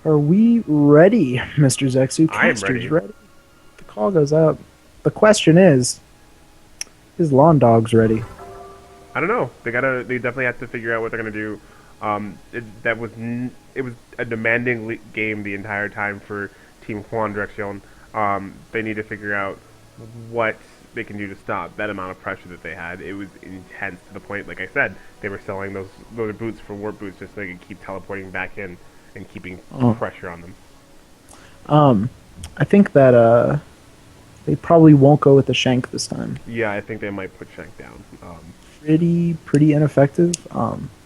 Are we ready, Mr. Zexu? I am Casters ready. ready? The call goes up. The question is Lawndogs ready? I don't know. They definitely have to figure out what they're gonna do. It was a demanding game the entire time for Team Juan Direccion. They need to figure out what they can do to stop that amount of pressure that they had. It was intense to the point, like I said, they were selling those boots for warp boots just so they could keep teleporting back in and keeping Oh. pressure on them. Um, I think that they probably won't go with the shank this time. Yeah, I think they might put Shank down. Pretty ineffective.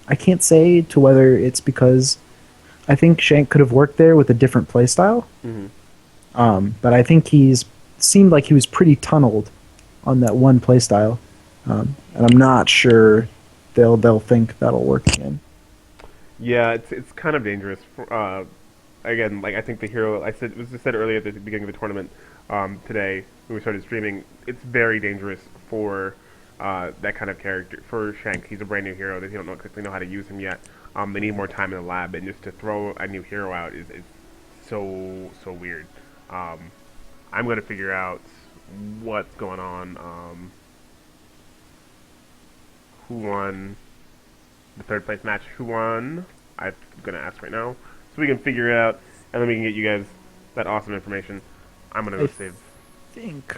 I can't say to whether it's because I think Shank could have worked there with a different playstyle. Mhm. But I think he's seemed like he was pretty tunneled on that one playstyle, and I'm not sure they'll think that'll work again. Yeah, it's kind of dangerous. Again, like I think the hero I said was just said earlier at the beginning of the tournament today when we started streaming. It's very dangerous for that kind of character for Shank. He's a brand new hero. They don't know quickly know how to use him yet. They need more time in the lab, and just to throw a new hero out is so weird. Um, I'm gonna figure out what's going on. Who won the third place match? Who won? I'm gonna ask right now, so we can figure it out, and then we can get you guys that awesome information. I'm gonna go I save. think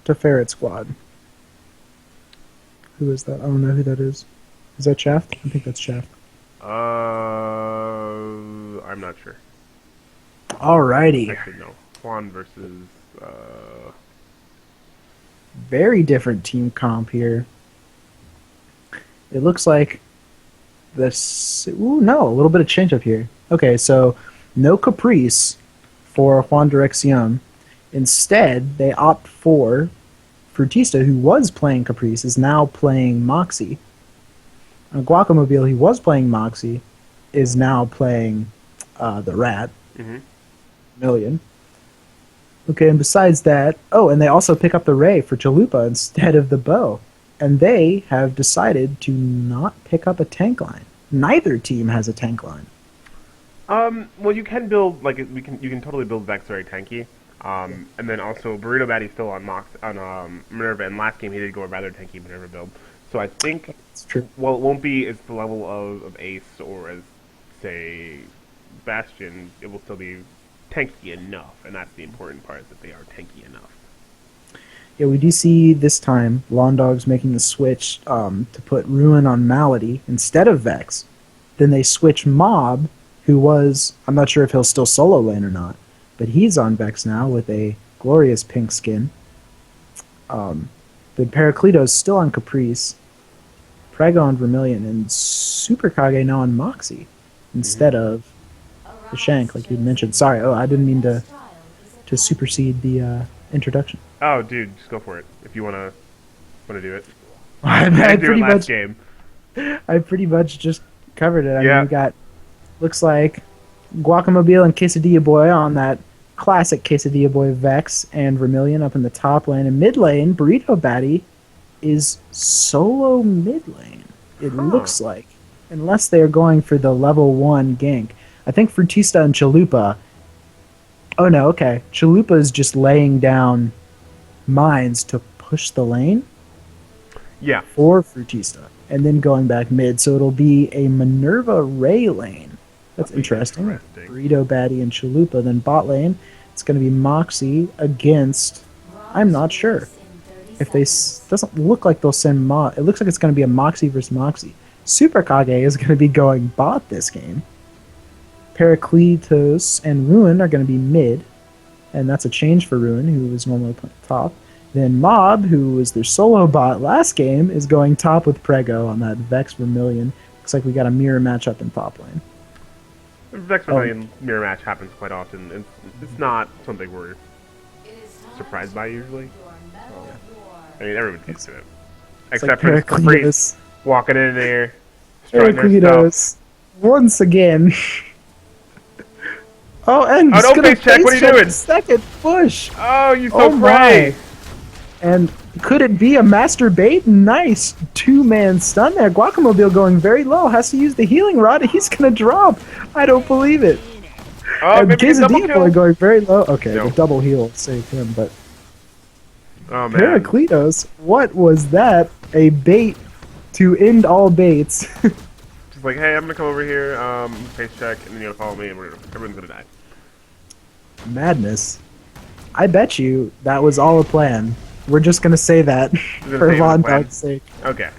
to Ferret Squad. Who is that? I don't know who that is. Is that Shaft? I think that's Shaft. I'm not sure. Alrighty. Actually, no. Juan versus. Very different team comp here. It looks like this. Ooh, no, a little bit of change up here. Okay, so no Caprice for Juan Direccion. Instead, they opt for Frutista, who was playing Caprice, is now playing Moxie. Guacamobile, who was playing Moxie, is now playing the Rat. Mm-hmm. Million. Okay, and besides that, oh, and they also pick up the Ray for Chalupa instead of the Bow. And they have decided to not pick up a tank line. Neither team has a tank line. Well, you can build like you can totally build Vex very tanky. And then also Burrito Batty's still on Minerva, and last game he did go a rather tanky Minerva build. So I think It's true. while it won't be as the level of Ace or as say Bastion, it will still be tanky enough, and that's the important part, that they are tanky enough. Yeah, we do see this time Lawndogs making the switch to put Ruin on Malady instead of Vex. Then they switch Mob, who was, I'm not sure if he'll still solo lane or not, but he's on Vex now with a glorious pink skin. Then Paracleto's still on Caprice, Prego on Vermilion, and Super Kage now on Moxie instead of the Shank, like you mentioned. Sorry, I didn't mean to supersede the introduction. Oh, dude, just go for it if you wanna do it. I, I I do it pretty last much, game. I pretty much just covered it. I Yeah. mean, we got looks like Guacamobile and Quesadilla Boy on that classic Quesadilla Boy Vex and Vermilion up in the top lane, and mid lane Burrito Batty is solo mid lane. It looks like, unless they are going for the level 1 gank. I think Frutista and Chalupa. Oh no, okay. Chalupa is just laying down mines to push the lane Yeah. for Frutista, and then going back mid. So it'll be a Minerva Ray lane. That's That'll be interesting. interesting. Burrito Batty and Chalupa. Then bot lane, it's going to be Moxie against. I'm not sure if they doesn't look like they'll send It looks like it's going to be a Moxie versus Moxie. Super Kage is going to be going bot this game. Paracletos and Ruin are going to be mid, and that's a change for Ruin, who was normally playing top. Then Mob, who was their solo bot last game, is going top with Prego on that Vex Vermilion. Looks like we got a mirror matchup in top lane. Vex Vermilion mirror match happens quite often. It's not something we're surprised by usually. I mean, everyone's used to it. It's Except like for Caprice walking in there, strutting their Paracletos stuff. once again. Oh, and Oh, he's don't gonna face check, what are you check doing? the second push. Oh, you Oh so my. cray! And could it be a master bait? Nice two-man stun there. Guacamole going very low. Has to use the healing rod. He's going to drop. I don't believe it. Oh, And maybe a double Quesadilla kill. Boy going very low. Okay, No. the double heal saved him, but Oh man. Heraclitos, what was that? A bait to end all baits. Just like, hey, I'm gonna come over here, face check, and then you'll follow me, and everyone's gonna die. Madness. I bet you that was all a plan. We're just gonna say that gonna for say it was a plan. Lawndogs' sake. Okay.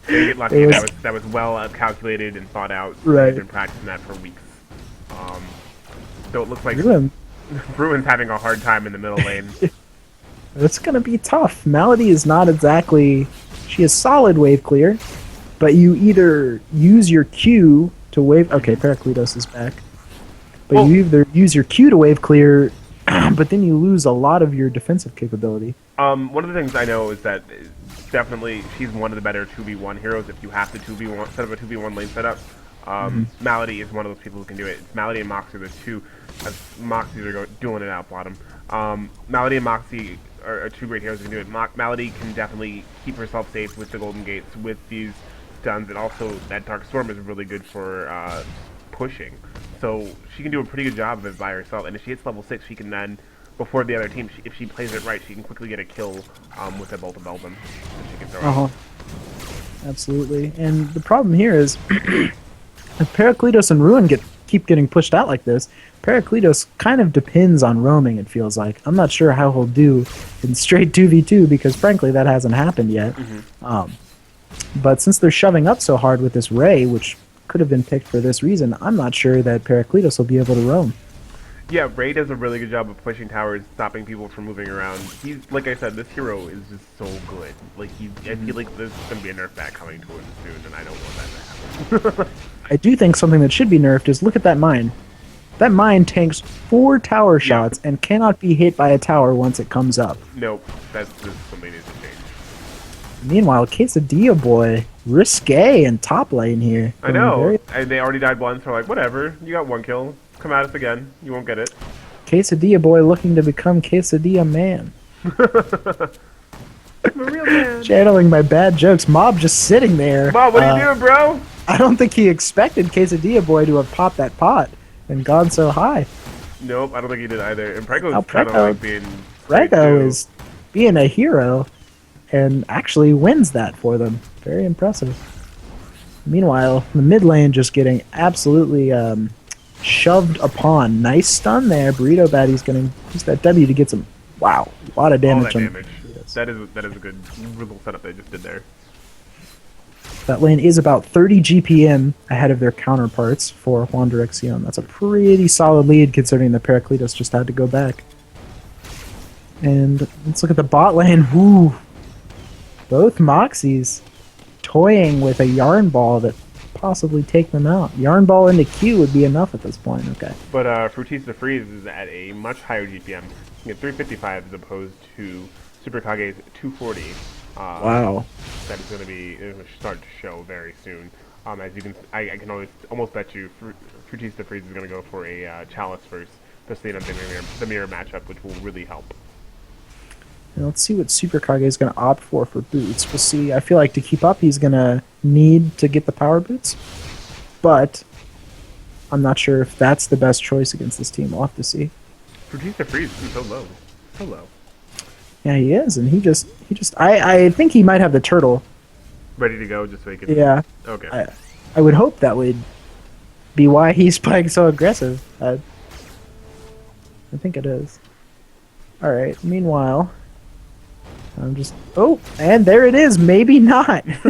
You get lucky. It was- That was well calculated and thought out. Right. You've been practicing that for weeks. So it looks like Ruin. Bruin's having a hard time in the middle lane. It's gonna be tough. Malady is not exactly. She is solid wave clear, but you either use your Q to wave. Okay, Periclitos is back. But Well- you either use your Q to wave clear, but then you lose a lot of your defensive capability. One of the things I know is that definitely she's one of the better 2v1 heroes if you have to 2v1 set up a 2v1 lane setup. Malady is one of those people who can do it. It's Malady and Moxie are the two, as Moxies are dueling it out bottom. Malady and Moxie are two great heroes who can do it. Malady can definitely keep herself safe with the Golden Gates, with these stuns, and also that Dark Storm is really good for pushing. So she can do a pretty good job of it by herself, and if she hits level 6, she can then, before the other team, if she plays it right, she can quickly get a kill with a bolt of Belbin that she can throw out. Absolutely. And the problem here is, if Periclitos and Ruin keep getting pushed out like this, Periclitos kind of depends on roaming, it feels like. I'm not sure how he'll do in straight 2v2, because frankly that hasn't happened yet. But since they're shoving up so hard with this Ray, which could have been picked for this reason, I'm not sure that Periclitos will be able to roam. Yeah, Ray does a really good job of pushing towers, stopping people from moving around. He's, like I said, this hero is just so good. Like, I feel like there's going to be a nerf back coming to him soon, and I don't want that to happen. I do think something that should be nerfed is, look at that mine. That mine tanks 4 tower shots and cannot be hit by a tower once it comes up. Nope, that's just something needs to change. Meanwhile, Quesadilla Boy, risque in top lane here. I know, and they already died once, so like, whatever, you got 1 kill. Come at us again. You won't get it. Quesadilla Boy looking to become Quesadilla Man. I'm a real man. Channeling my bad jokes. Mob just sitting there. Bob, what are you doing, bro? I don't think he expected Quesadilla Boy to have popped that pot and gone so high. Nope, I don't think he did either. And Prego's Oh, kind of Prego- like being... Prego is being a hero and actually wins that for them. Very impressive. Meanwhile, the mid lane just getting absolutely shoved upon. Nice stun there. Burrito Batty's going to use that W to get some... Wow, a lot of All damage. that on damage. That is a good little setup they just did there. That lane is about 30 GPM ahead of their counterparts for Juan Direccion. That's a pretty solid lead considering the Periclitos just had to go back. And let's look at the bot lane. Woo! Both Moxies toying with a Yarn Ball that possibly take them out. Yarn Ball into Q would be enough at this point. Okay. But Fruitista Freeze is at a much higher GPM. You get 355 as opposed to Super Kage's 240. Wow. That is going to be start to show very soon. As you can, I can almost bet you Fruitista Freeze is going to go for a Chalice first, especially in the mirror matchup, which will really help. Now let's see what Super Kage is going to opt for boots. We'll see. I feel like to keep up, he's going to need to get the power boots. But I'm not sure if that's the best choice against this team. We'll have to see. Fruitista Freeze is so low. So low. Yeah, he is, and he just I think he might have the turtle. Ready to go, just so he can... Yeah. Okay. I would hope that would be why he's playing so aggressive. I think it is. Alright, meanwhile... I'm just... Oh, and there it is! Maybe not! Just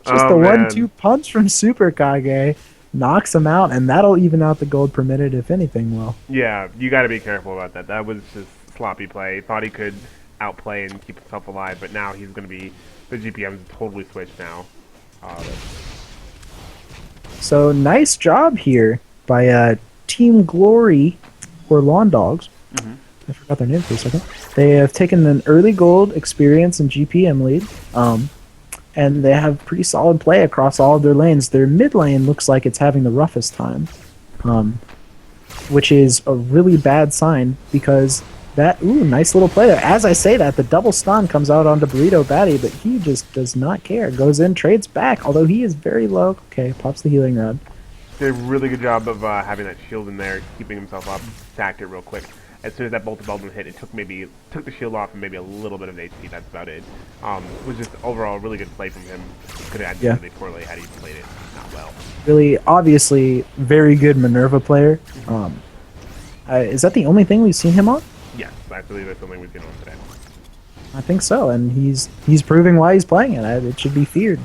Oh, the man. 1-2 punch from Super Kage knocks him out, and that'll even out the gold per minute, if anything will. Yeah, you got to be careful about that. That was just sloppy play. Thought he could outplay and keep himself alive, but now he's going to be... The GPM's totally switched now. So, nice job here by Team Glory, or Lawndogs. I forgot their name for a second. They have taken an early gold experience and GPM lead, and they have pretty solid play across all of their lanes. Their mid lane looks like it's having the roughest time, which is a really bad sign because That, ooh, nice little play there. As I say that, the double stun comes out onto Burrito Batty, but he just does not care. Goes in, trades back, although he is very low. Okay, pops the healing rod. Did a really good job of having that shield in there, keeping himself up, stacked it real quick. As soon as that bolt of Eldrin hit, it took the shield off and maybe a little bit of an HP. That's about it. It was just overall a really good play from him. Could have ended really poorly had he played it not well. Really, obviously, very good Minerva player. Is that the only thing we've seen him on? Yes, I believe that's something we've seen on today. I think so, and he's proving why he's playing it. It should be feared.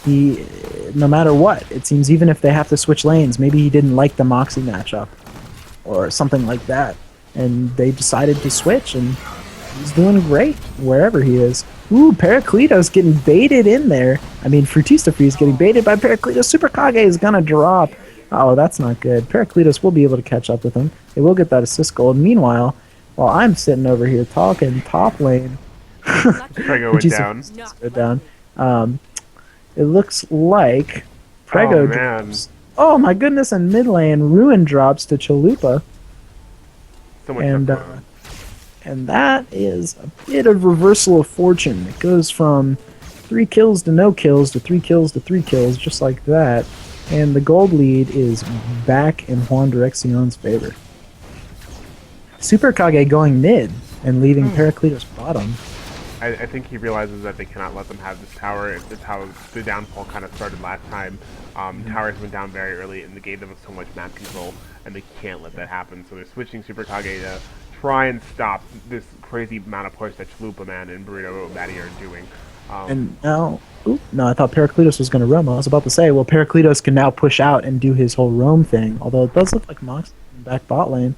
He, no matter what, it seems even if they have to switch lanes, maybe he didn't like the Moxie matchup or something like that, and they decided to switch, and he's doing great wherever he is. Ooh, Periclitos getting baited in there. I mean, Frutista Freeze getting baited by Periclitos. Super Kage is gonna drop. Oh, that's not good. Periclitos will be able to catch up with him. They will get that assist gold. Meanwhile, while I'm sitting over here talking top lane, Prego went down. It looks like Prego drops. Oh my goodness! And mid lane, Ruin drops to Chalupa, So much and that is a bit of reversal of fortune. It goes from 3 kills to no kills to 3 kills to 3 kills, just like that. And the gold lead is back in Juan Direccion's favor. Super Kage going mid and leaving Periclitos bottom. I think he realizes that they cannot let them have this tower. It's how the downfall kind of started last time. Towers went down very early and they gave them so much map control, and they can't let that happen. So they're switching Super Kage to try and stop this crazy amount of push that Chalupa Man and Burrito Batty are doing. And now, no, I thought Periclitos was going to roam. I was about to say, well, Periclitos can now push out and do his whole roam thing. Although it does look like Mox in back bot lane.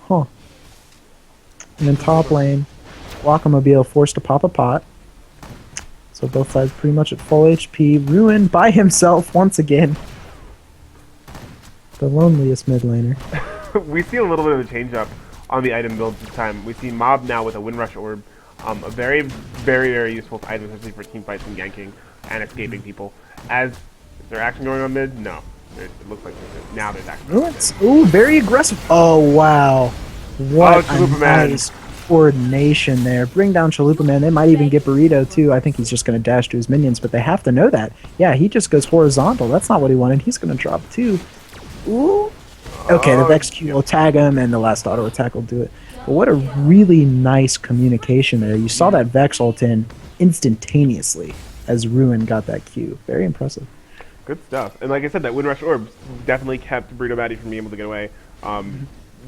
Huh. And then top lane, Guacamobile forced to pop a pot. So both sides pretty much at full HP. Ruin by himself once again. The loneliest mid laner. We see a little bit of a change up on the item builds this time. We see Mob now with a Windrush Orb, a very, very, very useful item, especially for team fights and ganking and escaping people. Is there action going on mid? No. It looks like now there's action. Ooh, very aggressive. Oh, wow. What a nice coordination there. Bring down Chalupa Man. They might even get Burrito, too. I think he's just going to dash to his minions, but they have to know that. Yeah, he just goes horizontal. That's not what he wanted. He's going to drop, too. Ooh. Okay, the Vex Q will tag him, and the last auto attack will do it. But what a really nice communication there. You saw that Vex ult in instantaneously as Ruin got that Q. Very impressive. Good stuff. And like I said, that Windrush Orb definitely kept Burrito Batty from being able to get away.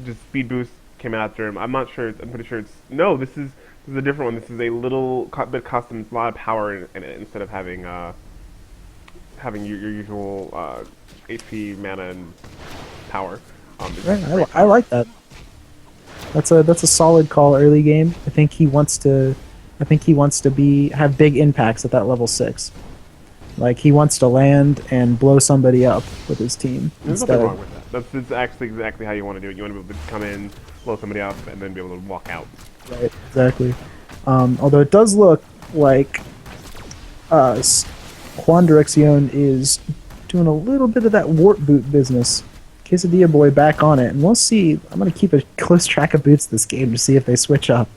Just speed boost came after him. I'm not sure. I'm pretty sure it's... No, this is a different one. This is a little bit custom. It's a lot of power in it instead of having your usual HP, mana, and power. Right, I like that. That's a solid call early game. I think he wants to have big impacts at that level 6. Like he wants to land and blow somebody up with his team. There's nothing wrong with that. That's actually exactly how you want to do it. You want to be able to come in, blow somebody up, and then be able to walk out. Right, exactly. Although it does look like Juan Direccion is doing a little bit of that warp boot business. Quesadilla Boy back on it, and we'll see. I'm going to keep a close track of boots this game to see if they switch up.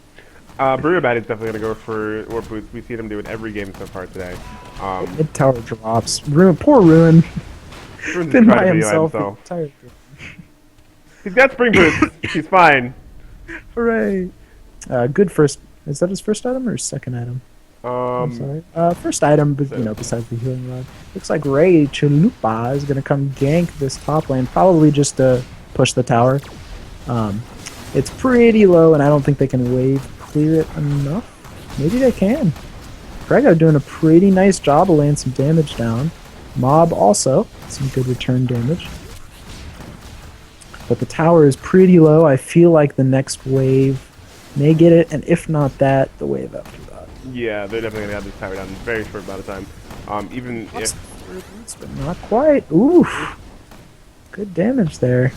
Burrito Bat is definitely going to go for warp boots. We see them do it every game so far today. Mid tower drops. Poor Ruin. Been by himself. He's got spring boots. He's fine. Hooray! Good first. Is that his first item or his second item? I'm sorry. First item, but besides the healing rod, looks like Ray Chalupa is gonna come gank this top lane, probably just to push the tower. It's pretty low, and I don't think they can wave clear it enough. Maybe they can. Prego doing a pretty nice job of laying some damage down. Mob also some good return damage. But the tower is pretty low. I feel like the next wave may get it, and if not that, the wave after that. Yeah, they're definitely going to have this tower down in a very short amount of time. Even if... But not quite. Oof. Good damage there.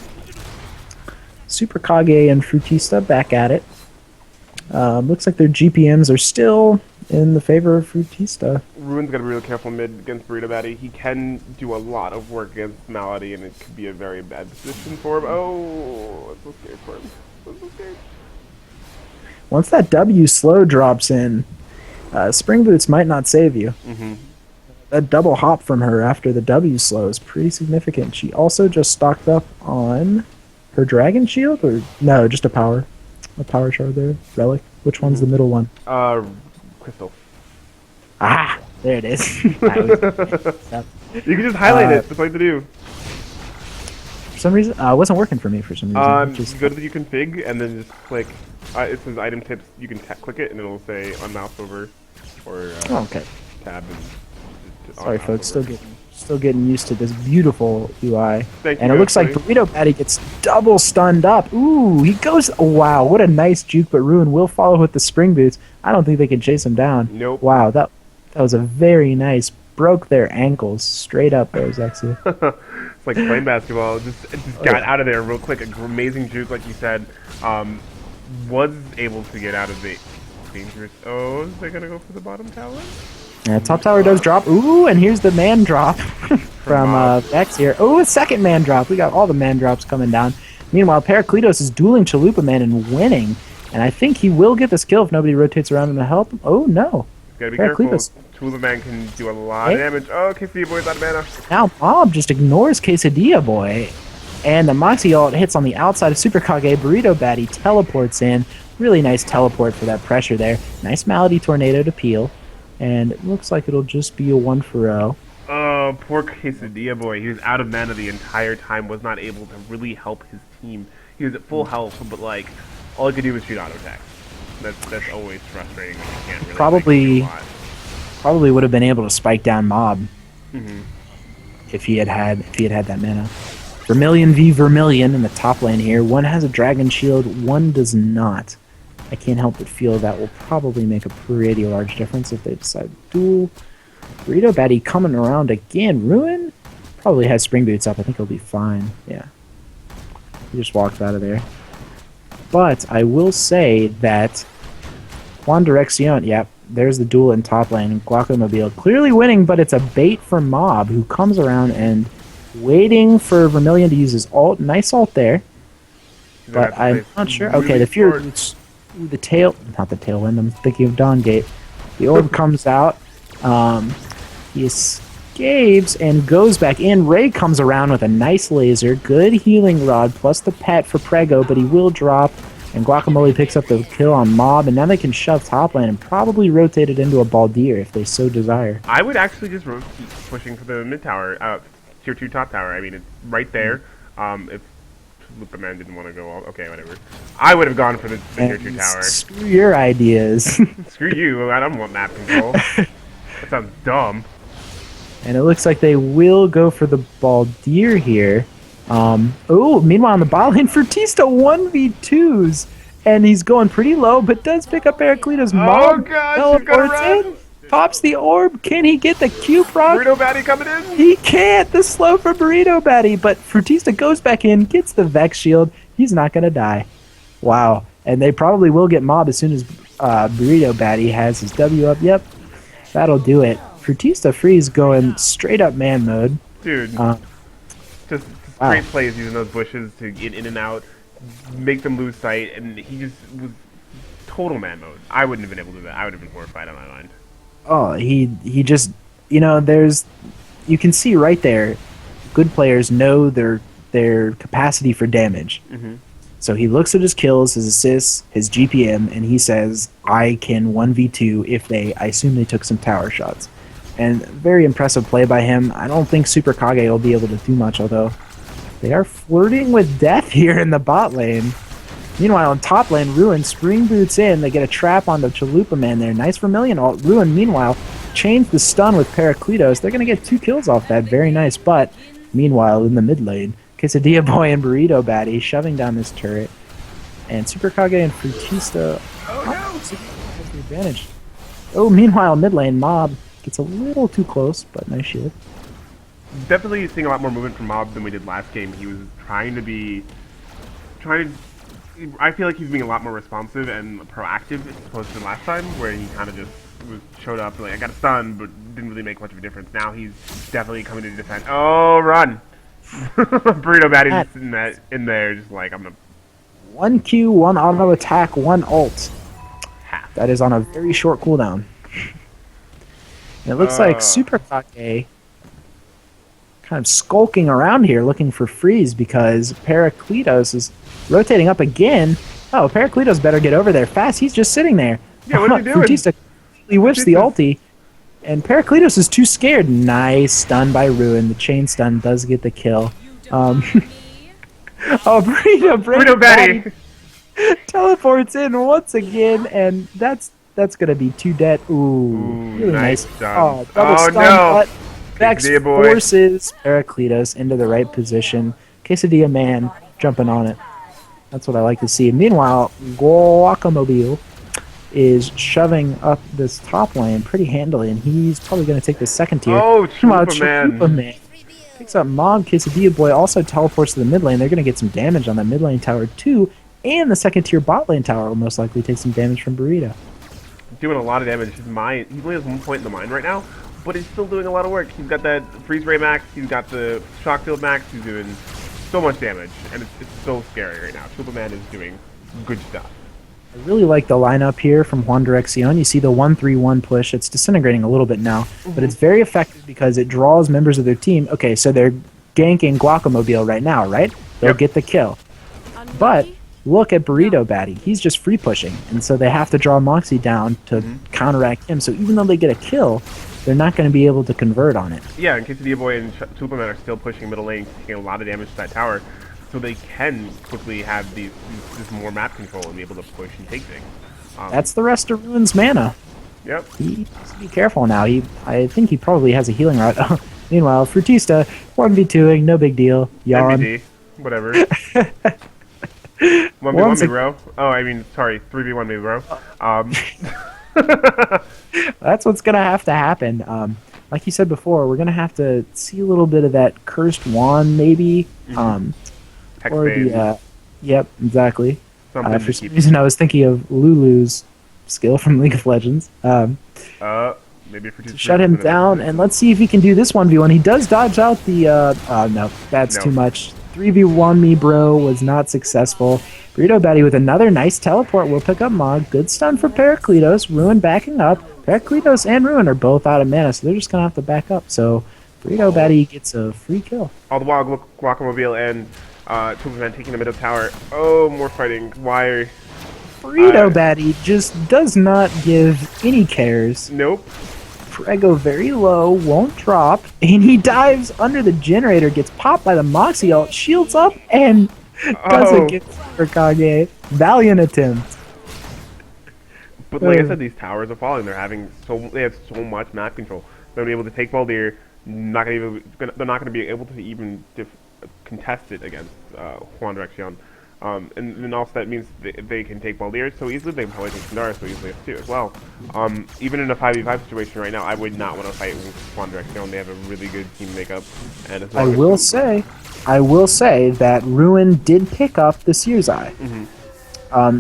Super Kage and Frutista back at it. Looks like their GPMs are still in the favor of Frutista. Ruin's got to be real careful mid against Burrito Batty. He can do a lot of work against Malady, and it could be a very bad position for him. Oh, I'm so scared for him. I'm so scared. Once that W slow drops in, Spring Boots might not save you. Mm-hmm. That double hop from her after the W slow is pretty significant. She also just stocked up on her Dragon Shield, or no, just a power shard there. Relic. Which one's the middle one? Crystal. Ah, there it is. You can just highlight it. That's all you have to do. For some reason, it wasn't working for me for some reason. You go to the config and then just click. It says item tips. You can click it and it'll say on mouse over or okay. tab. And sorry, folks. Still getting used to this beautiful UI. Thank you. And it looks like Burrito Batty gets double stunned up. Ooh, he goes. Wow, what a nice juke! But Ruin will follow with the Spring Boots. I don't think they can chase him down. Nope. Wow, that was a very nice. Broke their ankles straight up. There, Zexia. It's like playing basketball. Just got out of there real quick. Amazing juke, like you said. Was able to get out of the dangerous. Oh, is they gonna go for the bottom tower? Yeah, top tower does drop. Ooh, and here's the man drop from Vex here. Oh, a second man drop. We got all the man drops coming down. Meanwhile, Paracletos is dueling Chalupa Man and winning. And I think he will get this kill if nobody rotates around him to help him. Oh, no. Gotta be careful. Chalupa Man can do a lot of damage. Oh, Quesadilla Boy's out of mana. Now Mob just ignores Quesadilla Boy. And the Moxie ult hits on the outside of Super Kage. Burrito Batty teleports in. Really nice teleport for that pressure there. Nice Malady Tornado to peel. And it looks like it'll just be a 1-for-0. Oh, poor Quesadilla Boy. He was out of mana the entire time, was not able to really help his team. He was at full health, but like, all he could do was shoot auto attacks. That's always frustrating when you can't really do a lot. Probably would have been able to spike down Mob Mm-hmm. if he had that mana. Vermilion v Vermilion in the top lane here. One has a Dragon Shield, one does not. I can't help but feel that will probably make a pretty large difference if they decide to duel. Burrito Batty coming around again. Ruin probably has Spring Boots up. I think he'll be fine. Yeah. He just walked out of there. But I will say that Juan Direccion, yep, there's the duel in top lane. Guacamobile clearly winning, but it's a bait for Mob, who comes around and waiting for Vermilion to use his ult. Nice ult there. But I'm not sure. Okay, the Fury Boots. The tail, not the tailwind, I'm thinking of Dawngate. The orb comes out. He escapes and goes back in. Ray comes around with a nice laser. Good healing rod plus the pet for Prego, but he will drop. And Guacamole picks up the kill on Mob, and now they can shove top lane and probably rotate it into a Baldir if they so desire. I would actually just keep pushing for the mid tower, tier 2 top tower. I mean, it's right there. If Chalupa Man didn't want to go, okay, whatever. I would have gone for the tier 2 tower. Screw your ideas. Screw you, I don't want map control. That sounds dumb. And it looks like they will go for the Baldir here. Oh, meanwhile on the bot lane, Frutista 1v2s. And he's going pretty low, but does pick up Heraclitus. Oh gosh, he's gonna run! Pops the orb. Can he get the Q proc? Burrito Batty coming in? He can't. The slow for Burrito Batty. But Frutista goes back in, gets the Vex shield. He's not going to die. Wow. And they probably will get Mob as soon as Burrito Batty has his W up. Yep. That'll do it. Frutista Freeze going straight up man mode. Dude. Just great plays using those bushes to get in and out, make them lose sight, and he just was total man mode. I wouldn't have been able to do that. I would have been horrified on my mind. Oh, he just, you know, you can see right there, good players know their capacity for damage. Mm-hmm. So he looks at his kills, his assists, his GPM, and he says, I can 1v2 if I assume they took some tower shots. And very impressive play by him. I don't think Super Kage will be able to do much, although they are flirting with death here in the bot lane. Meanwhile, in top lane, Ruin spring boots in. They get a trap on the Chalupa Man there. Nice Vermilion ult. Ruin, meanwhile, chains the stun with Paracletos. They're going to get 2 kills off that. Very nice. But, meanwhile, in the mid lane, Quesadilla Boy and Burrito Batty shoving down this turret. And Super Kage and Frutista has the advantage. Oh, meanwhile, mid lane, Mob gets a little too close, but nice shield. Definitely seeing a lot more movement from Mob than we did last game. He was trying to I feel like he's being a lot more responsive and proactive as opposed to last time, where he kind of just showed up like I got a stun, but didn't really make much of a difference. Now he's definitely coming to defend. Oh, run! Burrito Batty's That just in there, just like I'm gonna 1Q, 1 auto attack, 1 ult. half. That is on a very short cooldown. And it looks like Super Kake kind of skulking around here looking for freeze because Pericletos is rotating up again. Oh, Pericletos better get over there fast. He's just sitting there. Yeah, what are you doing? Frutista completely whiffs the ulti. And Pericletos is too scared. Nice stun by Ruin. The chain stun does get the kill. Oh, Burrito Batty teleports in once again, and that's gonna be 2 dead. Ooh, really nice. Stun. Oh, double stun, no! but Vex Quesadilla boy. forces Pericletos into the right position. Quesadilla man jumping on it. That's what I like to see. Meanwhile, Guacamobile is shoving up this top lane pretty handily, and he's probably going to take the second tier. Oh, Meanwhile, Chupa Man. picks up Mob. Quesadilla boy also teleports to the mid lane. They're going to get some damage on that mid lane tower too, and the second tier bot lane tower will most likely take some damage from Burrito. Doing a lot of damage. His mine, he only has 1 point in the mine right now, but he's still doing a lot of work. He's got that freeze ray max, he's got the shock field max, he's doing so much damage, and it's so scary right now. Superman is doing good stuff. I really like the lineup here from Juan Direccion. You see the 1-3-1 push. It's disintegrating a little bit now, but it's very effective because it draws members of their team. Okay, so they're ganking Guacamobile right now, right? They'll get the kill. But look at Burrito Batty. He's just free pushing, and so they have to draw Moxie down to counteract him. So even though they get a kill, they're not going to be able to convert on it. Yeah, and Quesadilla Boy and Superman are still pushing middle lane, taking a lot of damage to that tower, so they can quickly have this more map control and be able to push and take things. That's the rest of Ruin's mana. Yep. He needs to be careful now. I think he probably has a healing rod. Meanwhile, Frutista, 1v2ing, no big deal. Yawn. NBD, whatever. 1v1 me, bro. Oh, I mean, sorry, 3v1 me, bro. That's what's going to happen. Like you said before, we're going to have to see a little bit of that cursed wand, maybe. Or the, yep, exactly. For some reason, I was thinking of Lulu's skill from League of Legends. Maybe for to shut him down, and let's see if he can do this 1v1. He does dodge out the, no, that's too much. 3v1 me, bro, was not successful. Burrito Batty with another nice teleport will pick up Mog. Good stun for Pericletos. Ruin backing up. Pericletos and Ruin are both out of mana, so they're just going to have to back up. So Burrito Batty gets a free kill. All the while, Guacamobile and Superman taking the middle tower. Oh, more fighting. Why? Burrito Batty just does not give any cares. Nope. Prego very low, won't drop, and he dives under the generator, gets popped by the Moxie ult, shields up, and doesn't get Super Kage. Valiant attempt. But like I said, these towers are falling. They have so much map control. They're gonna be able to take Baldir. They're not gonna be able to even contest it against Juan Direccion. And then also that means they can take Baldir so easily. They can probably take Sindara so easily too as well. Even in a 5v5 situation right now, I would not want to fight with Juan Direccion. They have a really good team makeup. And as long I will say that Ruin did pick up the Seer's Eye.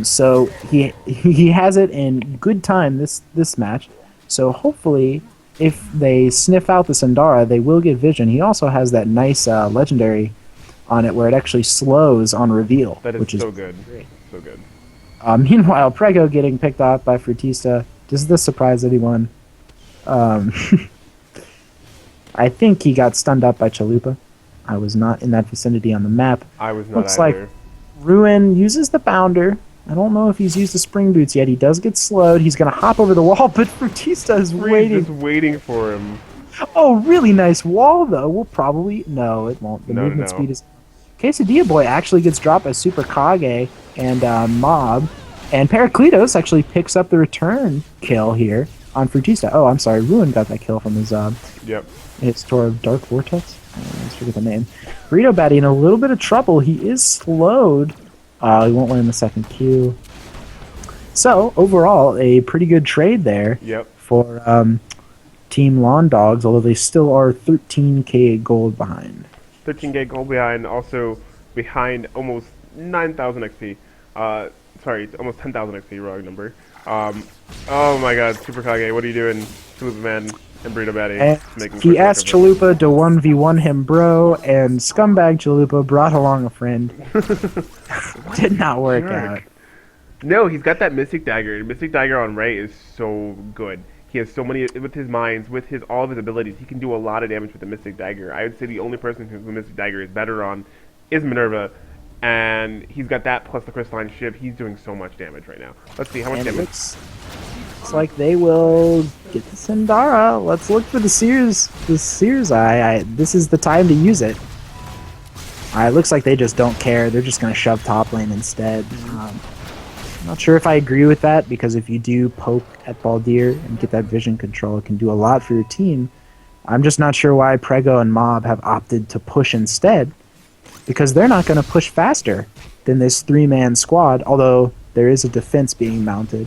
So he has it in good time this match. So hopefully, if they sniff out the Sindara, they will get vision. He also has that nice legendary on it where it actually slows on reveal. That is which so is good. Great. So good. Meanwhile, Prego getting picked off by Frutista. Does this surprise anyone? I think he got stunned up by Chalupa. I was not in that vicinity on the map. I was not Looks either. like Ruin uses the Bounder. I don't know if he's used the Spring Boots yet. He does get slowed. He's going to hop over the wall, but Frutista is waiting. Just waiting for him. Oh, really nice wall, though. We'll probably... No, it won't. The movement speed is... Quesadilla Boy actually gets dropped by Super Kage and Mob. And Pericletos actually picks up the return kill here on Frutista. Oh, I'm sorry. Ruin got that kill from his his Tour of Dark Vortex. I forget the name. Burrito Batty in a little bit of trouble. He is slowed. He won't win the second Q. So, overall, a pretty good trade there for Team Lawndogs, although they still are 13k gold behind. 13k gold behind, also behind almost 9,000 XP. Sorry, it's almost 10,000 XP, wrong number. Um, oh my god, Super Kage, what are you doing? Chalupa Man and Burrito Batty. And Just making he quick work asked of it. Chalupa to 1v1 him, bro, and scumbag Chalupa brought along a friend. What Did a not work out. jerk. No, he's got that Mystic Dagger. Mystic Dagger on Ray is so good. He has so many with his mines, with his all of his abilities. He can do a lot of damage with the Mystic Dagger. I would say the only person who the Mystic Dagger is better on is Minerva, and he's got that plus the Crystalline Shiv. He's doing so much damage right now. Let's see how much And it damage. looks like they will get the Sindara. Let's look for the Sears. The Sears Eye. This is the time to use it. It looks like they just don't care. They're just going to shove top lane instead. I'm not sure if I agree with that, because if you do poke at Baldir and get that vision control, it can do a lot for your team. I'm just not sure why Prego and Mob have opted to push instead, because they're not going to push faster than this three-man squad, although there is a defense being mounted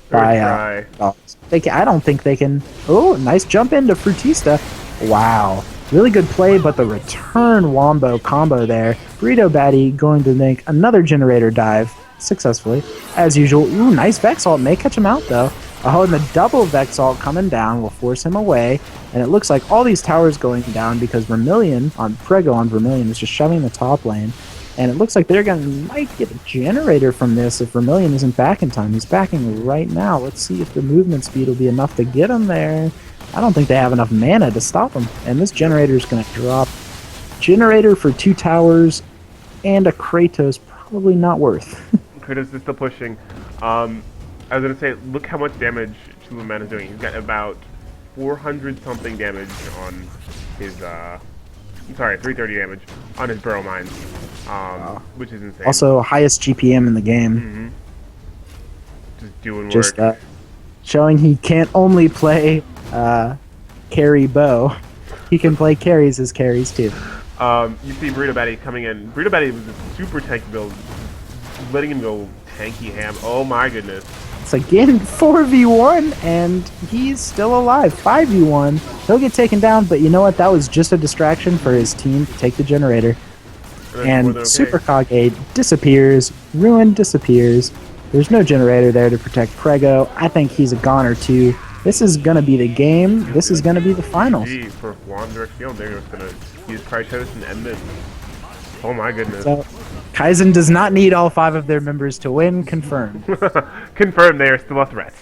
by Dogs. I don't think they can. Oh, nice jump into Frutista. Wow. Really good play, but the return wombo combo there. Burrito Batty going to make another generator dive successfully, as usual. Ooh, nice Vex Ult. May catch him out, though. Oh, and the double Vex Ult coming down will force him away. And it looks like all these towers going down because Prego on Vermilion is just shoving the top lane. And it looks like might get a generator from this if Vermilion isn't back in time. He's backing right now. Let's see if the movement speed will be enough to get him there. I don't think they have enough mana to stop him. And this generator is going to drop. Generator for 2 towers and a Kratos, probably not worth. Kratos is still pushing. I was gonna say, look how much damage Chalupa Man is doing. He's got about 400 something damage on his. Sorry, 330 damage on his Burrow Mines, which is insane. Also, highest GPM in the game. Just doing Just work. showing he can't only play carry bow. He can play carries as carries too. You see Burrito Batty coming in. Burrito Batty was a super tanky build, letting him go tanky ham. Oh my goodness. It's again 4v1, and he's still alive. 5v1. He'll get taken down, but you know what? That was just a distraction for his team to take the generator. And Okay. Super Kage disappears. Ruin disappears. There's no generator there to protect Prego. I think he's a goner too. This is going to be the game. This is going to be the finals. GG for Juan Direccion. They're just gonna use Price Host and end this. Oh my goodness. So, Kaizen does not need all 5 of their members to win. Confirmed. Confirmed they are still a threat.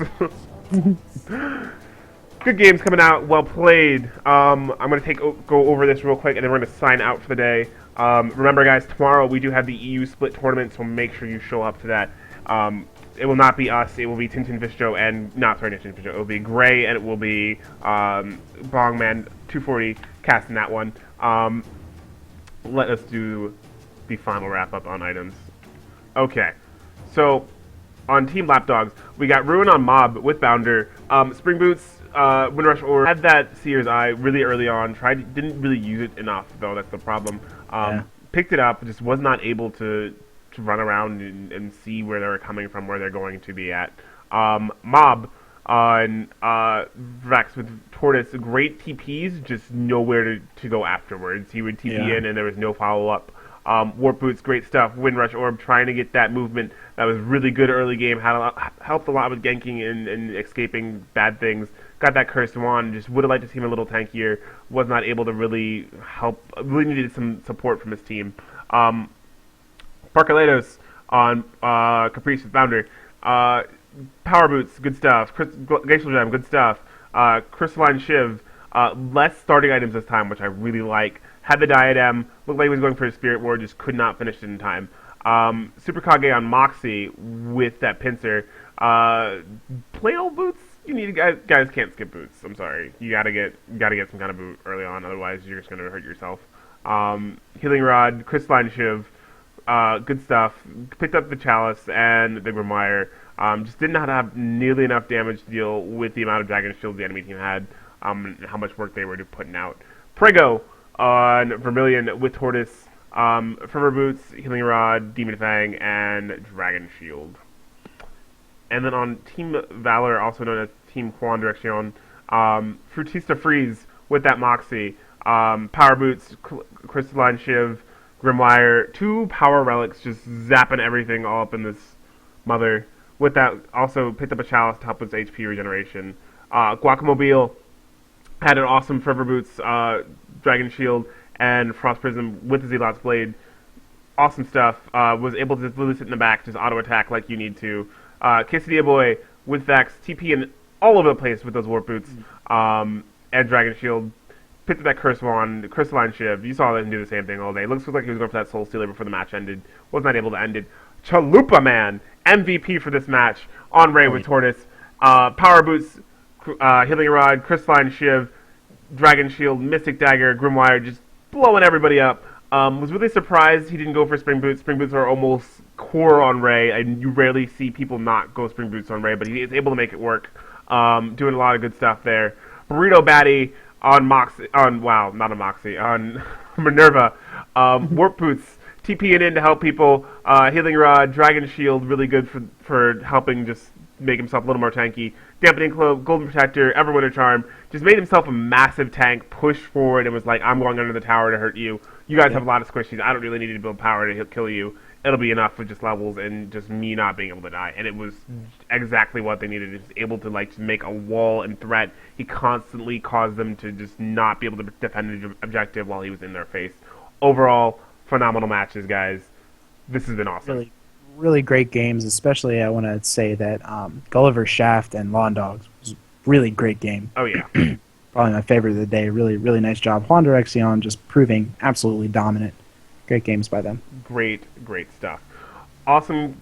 Good games coming out. Well played. I'm going to go over this real quick, and then we're going to sign out for the day. Remember, guys, tomorrow we do have the EU Split tournament, so make sure you show up to that. It will not be us. It will be Tintin Fish Joe and not sorry, Tintin Fish Joe. It will be Gray, and it will be Bongman 240 casting that one. Let us do the final wrap up on items. Okay, so on Team Lapdogs, we got Ruin on Mob with Bounder, Spring Boots, Windrush Orb, had that Seer's Eye really early on, didn't really use it enough though, that's the problem. Picked it up, just was not able to run around and see where they were coming from, where they're going to be at. Mob on Vex with Tortoise, great TPs, just nowhere to go afterwards. He would TP in and there was no follow-up. Warp Boots, great stuff. Windrush Orb, trying to get that movement. That was really good early game. Helped a lot with ganking and escaping bad things. Got that Cursed Wand. Just would have liked to see him a little tankier. Was not able to really help. Really needed some support from his team. Parkaletos on Caprice with Founder. Power Boots, good stuff. Glacial Gem, good stuff. Crystalline Shiv, less starting items this time, which I really like. Had the Diadem, looked like he was going for his Spirit Ward, just could not finish it in time. Super Kage on Moxie with that pincer. Play old boots. You need guys can't skip boots. I'm sorry. You gotta get some kind of boot early on, otherwise you're just gonna hurt yourself. Healing Rod, Crystalline Shiv, good stuff. Picked up the Chalice and the Grimoire. Just did not have nearly enough damage to deal with the amount of Dragon Shield the enemy team had, and how much work they were putting out. Prego on Vermilion with Tortoise, Firmer Boots, Healing Rod, Demon Fang, and Dragon Shield. And then on Team Valor, also known as Team Juan Direccion, Frutista Freeze with that Moxie, Power Boots, Crystalline Shiv, Grimwire, 2 power relics, just zapping everything all up in this mother. With that, also picked up a chalice to help with HP regeneration. Guacamobile had an awesome Fervor Boots, Dragon Shield, and Frost Prism with the Zealot's Blade. Awesome stuff. Was able to just literally sit in the back, just auto attack like you need to. Quesadilla Boy with Vex, TP in all over the place with those Warp Boots, and Dragon Shield. Picked up that Curse Wand, Crystalline Shiv. You saw him do the same thing all day. Looks like he was going for that Soul Stealer before the match ended. Was not able to end it. Chalupa Man, MVP for this match, on Ray with Tortoise. Power Boots, Healing Rod, Crystalline Shiv, Dragon Shield, Mystic Dagger, Grimwire, just blowing everybody up. Was really surprised he didn't go for Spring Boots. Spring Boots are almost core on Ray, and you rarely see people not go Spring Boots on Ray, but he is able to make it work. Doing a lot of good stuff there. Burrito Batty on Moxie, not on Moxie, on Minerva. Warp Boots, TPing in to help people. Healing Rod, Dragon Shield, really good for helping just make himself a little more tanky. Dampening Cloak, Golden Protector, Everwinter Charm, just made himself a massive tank, pushed forward, and was like, I'm going under the tower to hurt you. You guys have a lot of squishies. I don't really need to build power to kill you. It'll be enough with just levels and just me not being able to die. And it was exactly what they needed. Just able to like make a wall and threat. He constantly caused them to just not be able to defend the objective while he was in their face. Overall, phenomenal matches, guys. This has been awesome. Really, really great games. Especially, I want to say that Gulliver's Shaft and Lawndogs was a really great game. Oh yeah. Probably my favorite of the day. Really, really nice job. Juan Direccion just proving absolutely dominant. Great games by them. Great stuff. Awesome